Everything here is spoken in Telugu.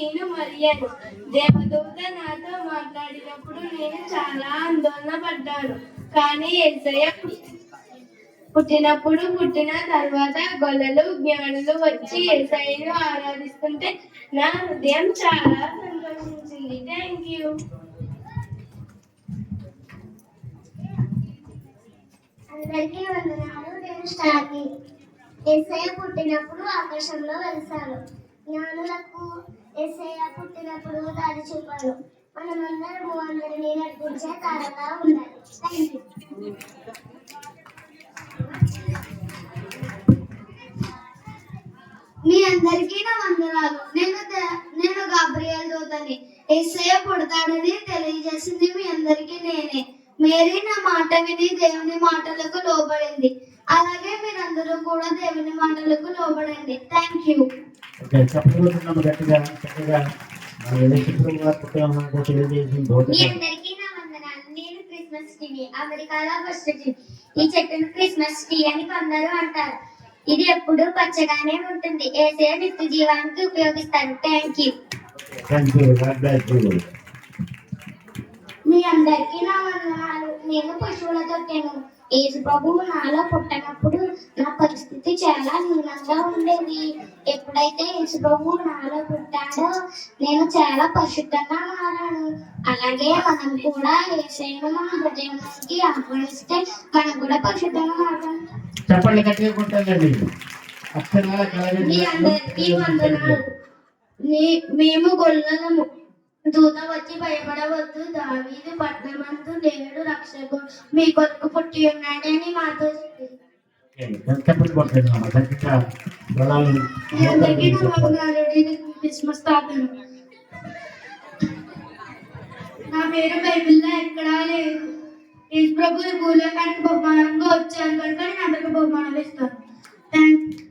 నేను మరియను. దేవదూత నాతో మాట్లాడినప్పుడు నేను చాలా ఆందోళన పడ్డాను. కానీ యేసయ్య పుట్టిన తర్వాత గొల్లలు జ్ఞానులు వచ్చి యేసయ్యను ఆరాధిస్తుంటే నా హృదయం చాలా సంతోషించింది. Thank you. అందరికీ వందనాలు. నేను స్టార్ని. యేసయ్య పుట్టినప్పుడు ఆకాశంలో వెలిశారు. జ్ఞానులకు యేసయ్య పుట్టినప్పుడు దారి చూపారు. మనమందరము అందరినీ నడిపించే తారగా ఉండాలి. Thank you. మీ అందరికీ నా వందనాలు. నేను గాబ్రియల్ దూతని. యేసయ్య పుడతాడని తెలియజేసింది మీ అందరికీ నేనే. మేరీ నా మాట విని దేవుని మాటలకు లోబడింది. అలాగే మీరందరూ కూడా దేవుని మాటలకు లోబడండి. Thank you. మీ అందరికీ నా వందనాలు. నేను క్రిస్మస్ ట్రీ, అమెరికాలో ఫస్ట్ ట్రీ. ఈ చెట్టును క్రిస్మస్ ట్రీ అని కొందరు అంటారు. ఇది ఎప్పుడు పచ్చగానే ఉంటుంది. యేసయ్య నిత్య జీవానికి ఉపయోగిస్తారు. Thank you. మీ అందరికీ నా వందనాలు. నేను పశువుల తొట్టాను. యేసు ప్రభువు నాలో పుట్టినప్పుడు నా పరిస్థితి చాలా హీనంగా ఉండేది. ఎప్పుడైతే యేసు ప్రభువు నాలో పుట్టాడో నేను చాలా పరిశుద్ధంగా మారాను. అలాగే మనం కూడా యేసయ్యను మన హృదయానికి ఆహ్వానిస్తే మనం కూడా పరిశుద్ధంగా మారాం. చెప్పండి గట్టిగా కొట్టాలండి. మీ అందరికీ వందనాలు. మేము గొల్లలము. దూత వచ్చి భయపడవద్దు, దావీదు పట్టణమందు నేడు రక్షకుడు మీ కొరకు పుట్టి ఉన్నాడని మాతో చెప్పింది. క్రిస్మస్ తాతను. నా పేరు బైబిల్లో ఎక్కడా లేదు. యేసు ప్రభు భూలోకానికి బహుమానంగా వచ్చారు కనుక నేను అందరికి బహుమానాలు ఇస్తాను. Thank you.